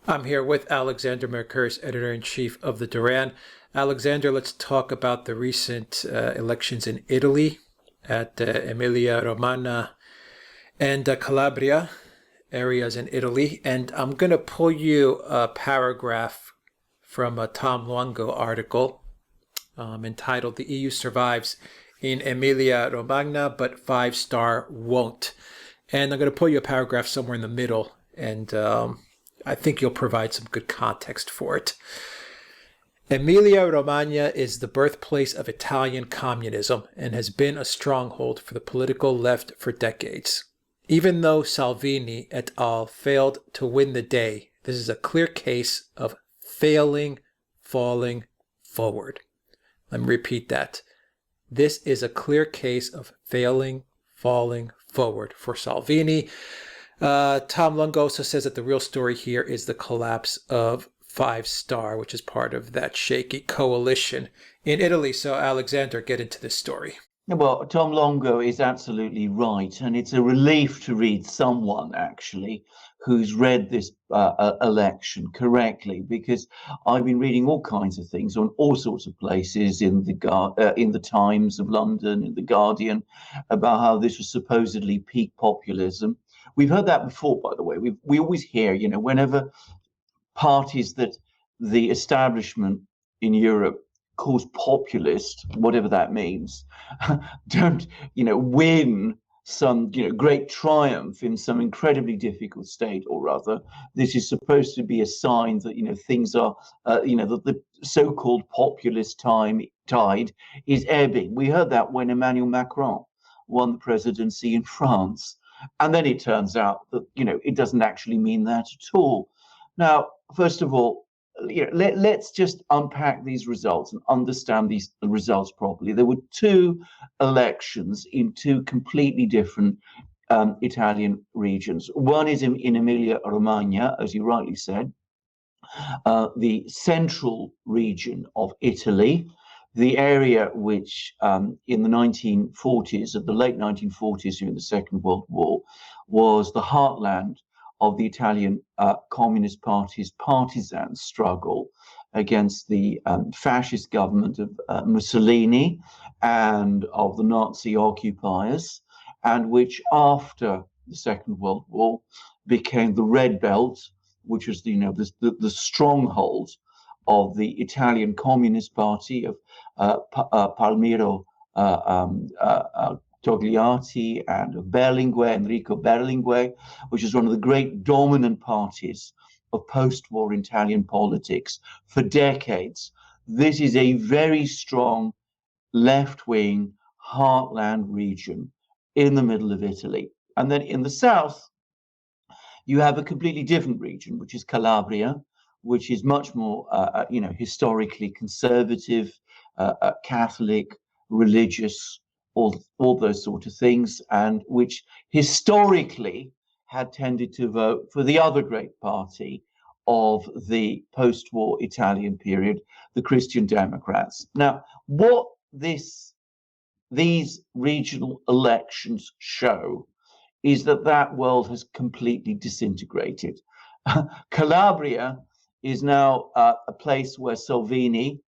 I'm here with Alexander Mercouris, editor-in-chief of the Duran. Alexander, let's talk about the recent elections in Italy at Emilia-Romagna and Calabria, areas in Italy. And I'm going to pull you a paragraph from a Tom Longo article entitled "The EU Survives in Emilia-Romagna, but Five-Star Won't." And I'm going to pull you a paragraph somewhere in the middle, and I think you'll provide some good context for it. Emilia-Romagna is the birthplace of Italian communism and has been a stronghold for the political left for decades. Even though Salvini et al. Failed to win the day, this is a clear case of falling forward. Let me repeat that. This is a clear case of falling forward for Salvini. Tom Longo also says that the real story here is the collapse of Five Star, which is part of that shaky coalition in Italy. So, Alexander, get into this story. Well, Tom Longo is absolutely right, and it's a relief to read someone, actually, who's read this election correctly, because I've been reading all kinds of things on all sorts of places in the Times of London, in the Guardian, about how this was supposedly peak populism. We've heard that before, by the way. We always hear, whenever parties that the establishment in Europe calls populist, whatever that means, don't, win some, great triumph in some incredibly difficult state or other. This is supposed to be a sign that, things are, that the so-called populist tide is ebbing. We heard that when Emmanuel Macron won the presidency in France. And then it turns out that, it doesn't actually mean that at all. Now, first of all, let's just unpack these results and understand these results properly. There were two elections in two completely different Italian regions. One is in Emilia-Romagna, as you rightly said, the central region of Italy, the area which in the 1940s, at the late 1940s during the Second World War, was the heartland of the Italian Communist Party's partisan struggle against the fascist government of Mussolini and of the Nazi occupiers, and which after the Second World War became the Red Belt, which was the stronghold of the Italian Communist Party of Palmiro Togliatti and Enrico Berlinguer, which is one of the great dominant parties of post-war Italian politics for decades. This is a very strong left-wing heartland region in the middle of Italy. And then in the south, you have a completely different region, which is Calabria, which is much more, historically conservative, Catholic, religious, all those sort of things, and which historically had tended to vote for the other great party of the post-war Italian period, the Christian Democrats. Now, what these regional elections show is that world has completely disintegrated. Calabria is now a place where Salvini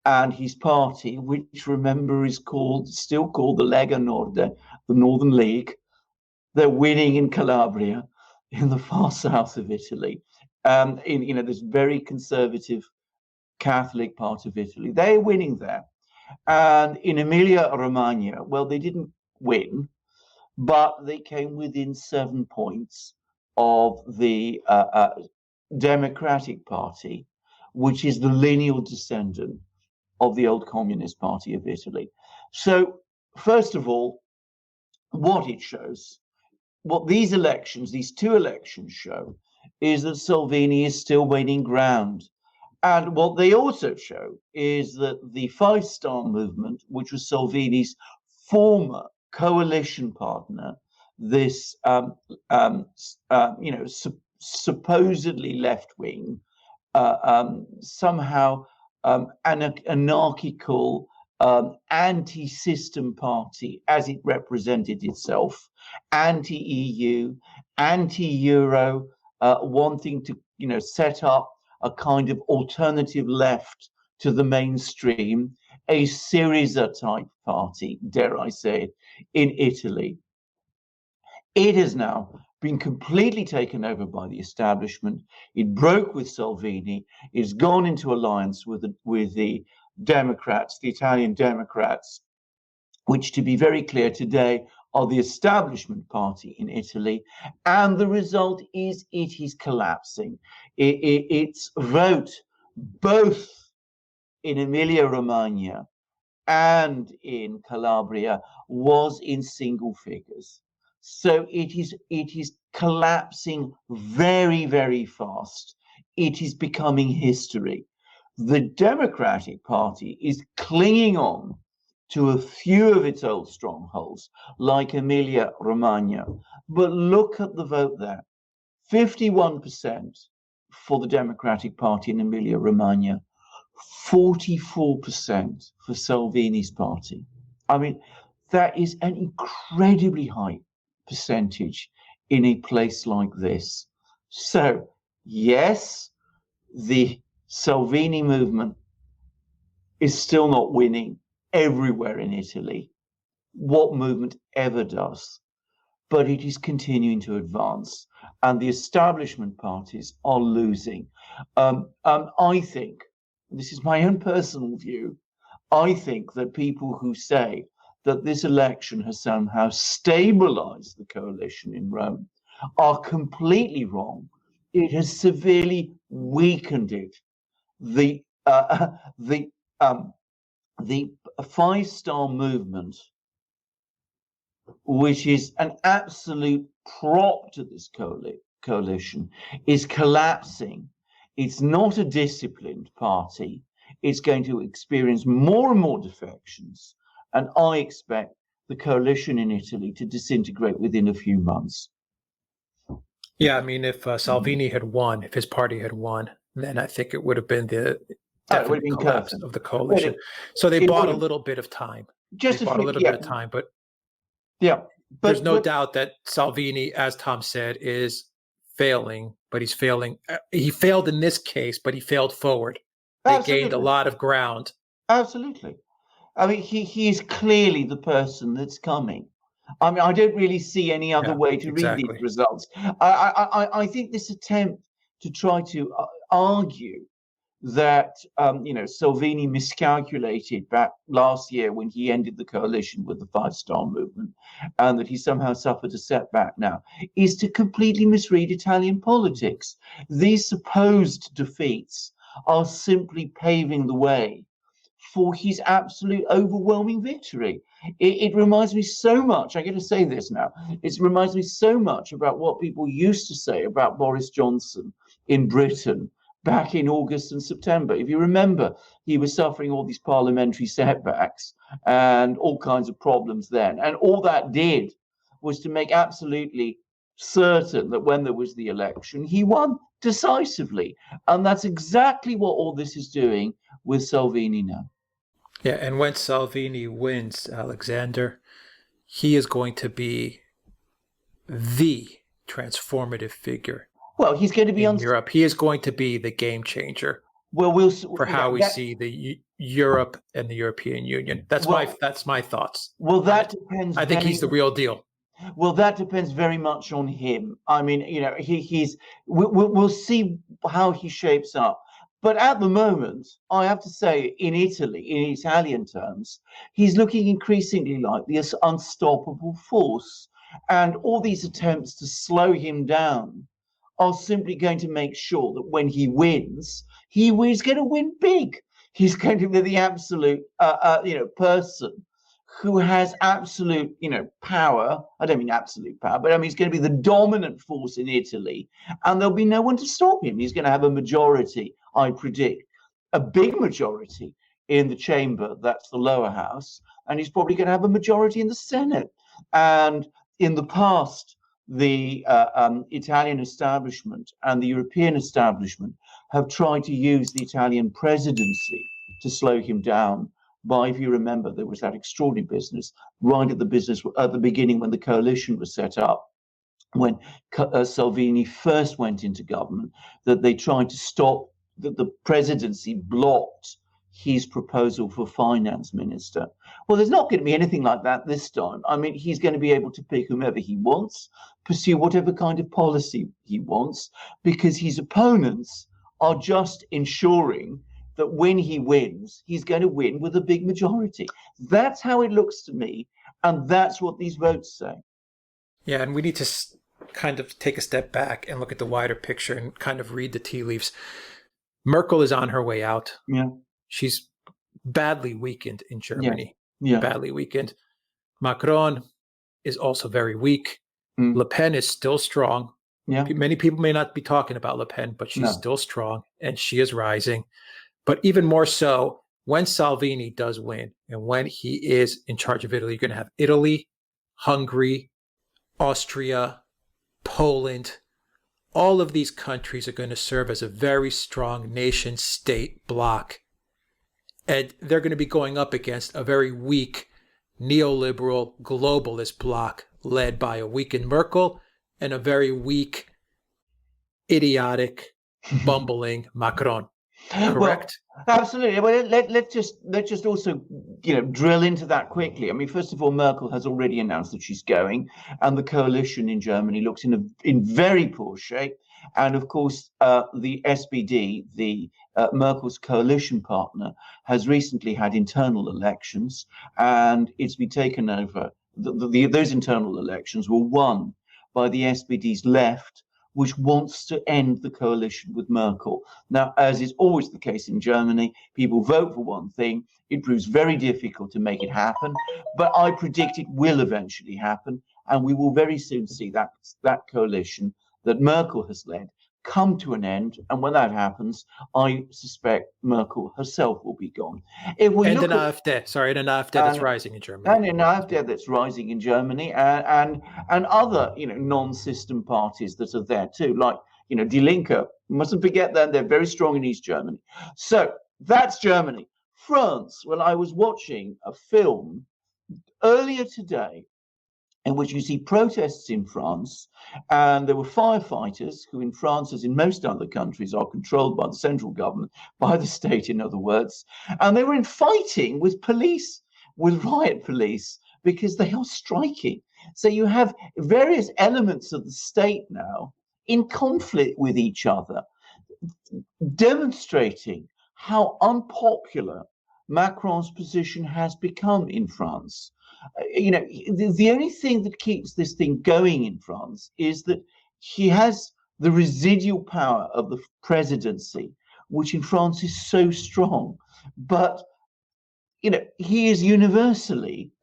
and his party, which remember is still called the Lega Nord, the Northern League, they're winning in Calabria, in the far south of Italy, in this very conservative Catholic part of Italy. They're winning there. And in Emilia-Romagna, well, they didn't win, but they came within 7 points of the Democratic Party, which is the lineal descendant of the old Communist Party of Italy. So, first of all, what these two elections show, is that Salvini is still gaining ground. And what they also show is that the Five Star movement, which was Salvini's former coalition partner, this supposedly left-wing, somehow anarchical anti-system party, as it represented itself, anti-EU, anti-Euro, wanting to, set up a kind of alternative left to the mainstream, a Syriza type party, dare I say it, in Italy. It has now been completely taken over by the establishment. It broke with Salvini. It's gone into alliance with the Democrats, the Italian Democrats, which, to be very clear today, are the establishment party in Italy. And the result is it is collapsing. Its vote, both in Emilia-Romagna and in Calabria, was in single figures. So it is collapsing very, very fast. It is becoming history. The Democratic Party is clinging on to a few of its old strongholds, like Emilia-Romagna. But look at the vote there. 51% for the Democratic Party in Emilia-Romagna, 44% for Salvini's party. I mean, that is an incredibly high percentage in a place like this. So, yes, the Salvini movement is still not winning everywhere in Italy. What movement ever does? But it is continuing to advance, and the establishment parties are losing. I think, this is my own personal view, I think that people who say that this election has somehow stabilized the coalition in Rome are completely wrong. It has severely weakened it. The five-star movement, which is an absolute prop to this coalition, is collapsing. It's not a disciplined party. It's going to experience more and more defections. And I expect the coalition in Italy to disintegrate within a few months. Yeah, I mean, if Salvini had won, if his party had won, then I think it would have been the definite collapse of the coalition. So they bought a little bit of time. Just a little bit of time, but there's no doubt that Salvini, as Tom said, is failing. But he's failing. He failed in this case, but he failed forward. They gained a lot of ground. Absolutely. I mean, he is clearly the person that's coming. I mean, I don't really see any other way to read these results. I think this attempt to try to argue that Salvini miscalculated back last year when he ended the coalition with the five-star movement, and that he somehow suffered a setback now, is to completely misread Italian politics. These supposed defeats are simply paving the way for his absolute overwhelming victory. It reminds me so much, I got to say this now, it reminds me so much about what people used to say about Boris Johnson in Britain back in August and September. If you remember, he was suffering all these parliamentary setbacks and all kinds of problems then. And all that did was to make absolutely certain that when there was the election, he won decisively. And that's exactly what all this is doing with Salvini now. Yeah, and when Salvini wins, Alexander, he is going to be the transformative figure. Well, he's going to be in Europe. He is going to be the game changer. Well, for how we see the Europe and the European Union. That's my thoughts. Well, that depends. I think he's the real deal. Well, that depends very much on him. I mean, we'll see how he shapes up. But at the moment, I have to say, in Italy, in Italian terms, he's looking increasingly like the unstoppable force. And all these attempts to slow him down are simply going to make sure that when he wins, he's going to win big. He's going to be the absolute, person who has absolute, power. I don't mean absolute power, but I mean, he's going to be the dominant force in Italy, and there'll be no one to stop him. He's going to have a majority, I predict, a big majority in the chamber, that's the lower house, and he's probably going to have a majority in the Senate. And in the past, the Italian establishment and the European establishment have tried to use the Italian presidency to slow him down. By, if you remember, there was that extraordinary business right at the beginning when the coalition was set up, when Salvini first went into government, that they tried to stop, that the presidency blocked his proposal for finance minister. Well, there's not going to be anything like that this time. I mean, he's going to be able to pick whomever he wants, pursue whatever kind of policy he wants, because his opponents are just ensuring that when he wins, he's going to win with a big majority. That's how it looks to me, and that's what these votes say. Yeah, and we need to kind of take a step back and look at the wider picture and kind of read the tea leaves. Merkel is on her way out. Yeah. She's badly weakened in Germany. Yeah. Badly weakened. Macron is also very weak. Le Pen is still strong. Yeah. Many people may not be talking about Le Pen, but she's still strong and she is rising. But even more so, when Salvini does win and when he is in charge of Italy, you're going to have Italy, Hungary, Austria, Poland. All of these countries are going to serve as a very strong nation-state bloc. And they're going to be going up against a very weak neoliberal globalist bloc led by a weakened Merkel and a very weak, idiotic, bumbling Macron. Correct? Well, absolutely. Well, let's just also drill into that quickly. I mean, first of all, Merkel has already announced that she's going, and the coalition in Germany looks in very poor shape. And of course, the SPD, Merkel's coalition partner, has recently had internal elections, and it's been taken over. Those internal elections were won by the SPD's left, which wants to end the coalition with Merkel. Now, as is always the case in Germany, people vote for one thing. It proves very difficult to make it happen, but I predict it will eventually happen, and we will very soon see that coalition that Merkel has led come to an end. And when that happens, I suspect Merkel herself will be gone. If we and an AfD that's rising in Germany. And an AfD that's rising in Germany, and other non-system parties that are there too, like Die Linke. Mustn't forget that they're very strong in East Germany. So that's Germany. France. Well, I was watching a film earlier today in which you see protests in France, and there were firefighters who in France, as in most other countries, are controlled by the central government, by the state, in other words, and they were fighting with police, with riot police, because they are striking. So you have various elements of the state now in conflict with each other, demonstrating how unpopular Macron's position has become in France. The only thing that keeps this thing going in France is that he has the residual power of the presidency, which in France is so strong. But, he is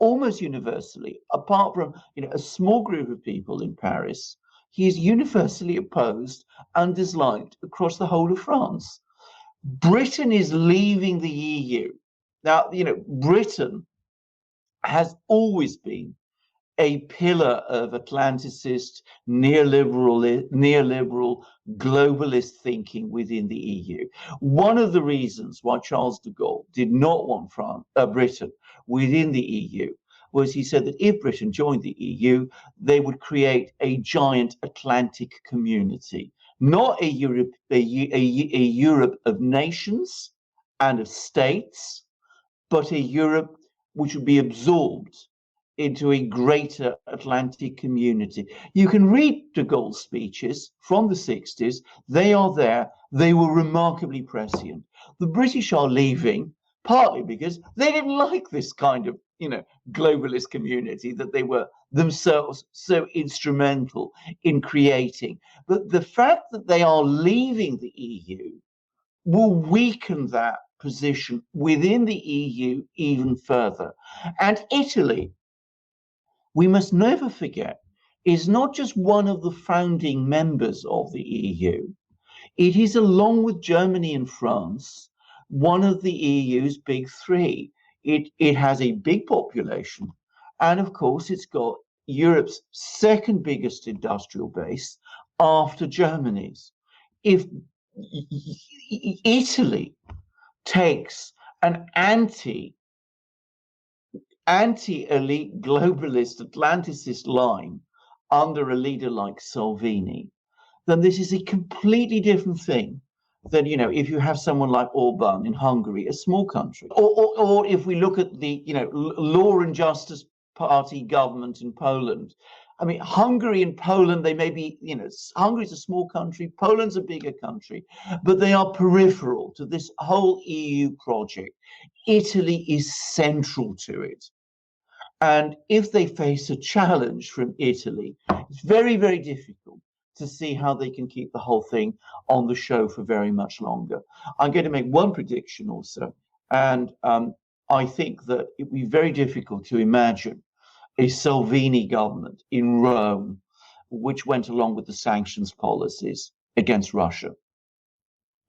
almost universally, apart from, a small group of people in Paris, he is universally opposed and disliked across the whole of France. Britain is leaving the EU. Now, Britain has always been a pillar of Atlanticist, neoliberal, globalist thinking within the EU. One of the reasons why Charles de Gaulle did not want Britain within the EU was he said that if Britain joined the EU, they would create a giant Atlantic community, not a Europe of nations and of states, but a Europe which would be absorbed into a greater Atlantic community. You can read de Gaulle's speeches from the 60s. They are there. They were remarkably prescient. The British are leaving partly because they didn't like this kind of, globalist community that they were themselves so instrumental in creating. But the fact that they are leaving the EU will weaken that position within the EU even further. And Italy, we must never forget, is not just one of the founding members of the EU. It is, along with Germany and France, one of the EU's big three. It has a big population, and of course it's got Europe's second biggest industrial base after Germany's. If Italy takes an anti-elite globalist Atlanticist line, under a leader like Salvini, then this is a completely different thing than, if you have someone like Orban in Hungary, a small country, or if we look at the, Law and Justice Party government in Poland. I mean, Hungary and Poland, they may be, Hungary's a small country, Poland's a bigger country, but they are peripheral to this whole EU project. Italy is central to it. And if they face a challenge from Italy, it's very, very difficult to see how they can keep the whole thing on the show for very much longer. I'm going to make one prediction also, and I think that it would be very difficult to imagine a Salvini government in Rome which went along with the sanctions policies against Russia,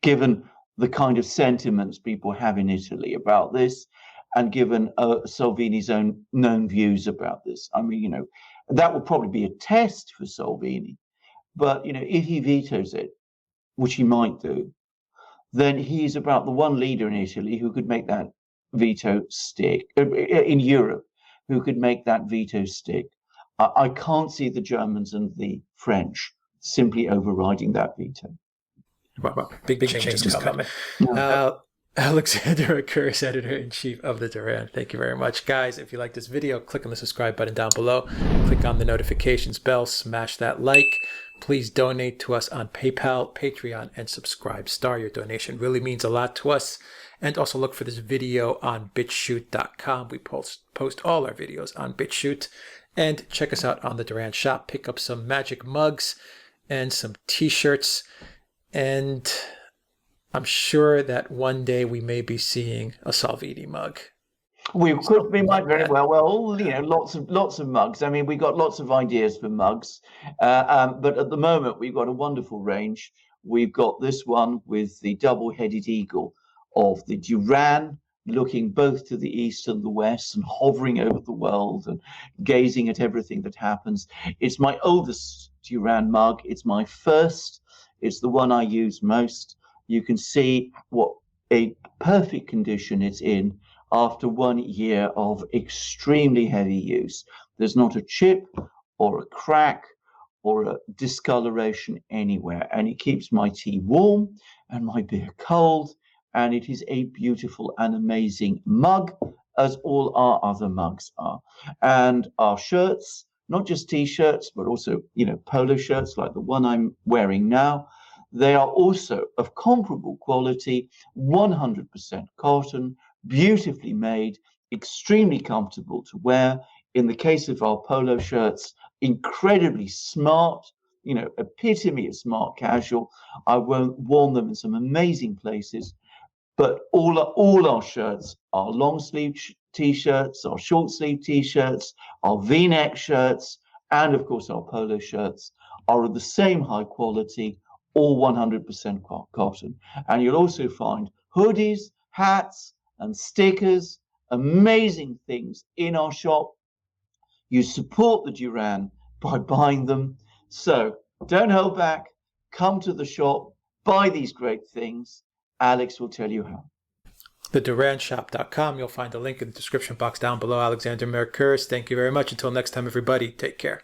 given the kind of sentiments people have in Italy about this, and given Salvini's own known views about this. I mean, that would probably be a test for Salvini. But, if he vetoes it, which he might do, then he's about the one leader in Italy who could make that veto stick, in Europe, who could make that veto stick. I can't see the Germans and the French simply overriding that veto. Well, big changes coming. Alexander Mercouris, editor-in-chief of the Duran. Thank you very much. Guys, if you like this video, click on the subscribe button down below. Click on the notifications bell. Smash that like. Please donate to us on PayPal, Patreon, and Subscribe Star. Your donation really means a lot to us. And also look for this video on BitChute.com. We post all our videos on BitChute. And check us out on the Duran shop. Pick up some magic mugs and some t-shirts. And I'm sure that one day we may be seeing a Salvini mug. We might very well. Lots of mugs. I mean, we got lots of ideas for mugs, but at the moment we've got a wonderful range. We've got this one with the double-headed eagle of the Duran, looking both to the east and the west and hovering over the world and gazing at everything that happens. It's my oldest Duran mug. It's my first. It's the one I use most. You can see what a perfect condition it's in after 1 year of extremely heavy use. There's not a chip or a crack or a discoloration anywhere, and it keeps my tea warm and my beer cold, and it is a beautiful and amazing mug, as all our other mugs are. And our shirts, not just t-shirts, but also, polo shirts like the one I'm wearing now, they are also of comparable quality, 100% cotton, beautifully made, extremely comfortable to wear. In the case of our polo shirts, incredibly smart, epitome of smart casual. I've worn them in some amazing places, but all our shirts, our long sleeve t-shirts, our short sleeve t-shirts, our v-neck shirts, and of course our polo shirts are of the same high quality, all 100% cotton. And you'll also find hoodies, hats, and stickers, amazing things in our shop. You support the Duran by buying them. So don't hold back. Come to the shop, buy these great things. Alex will tell you how. TheDuranShop.com. You'll find a link in the description box down below. Alexander Mercouris, thank you very much. Until next time, everybody, take care.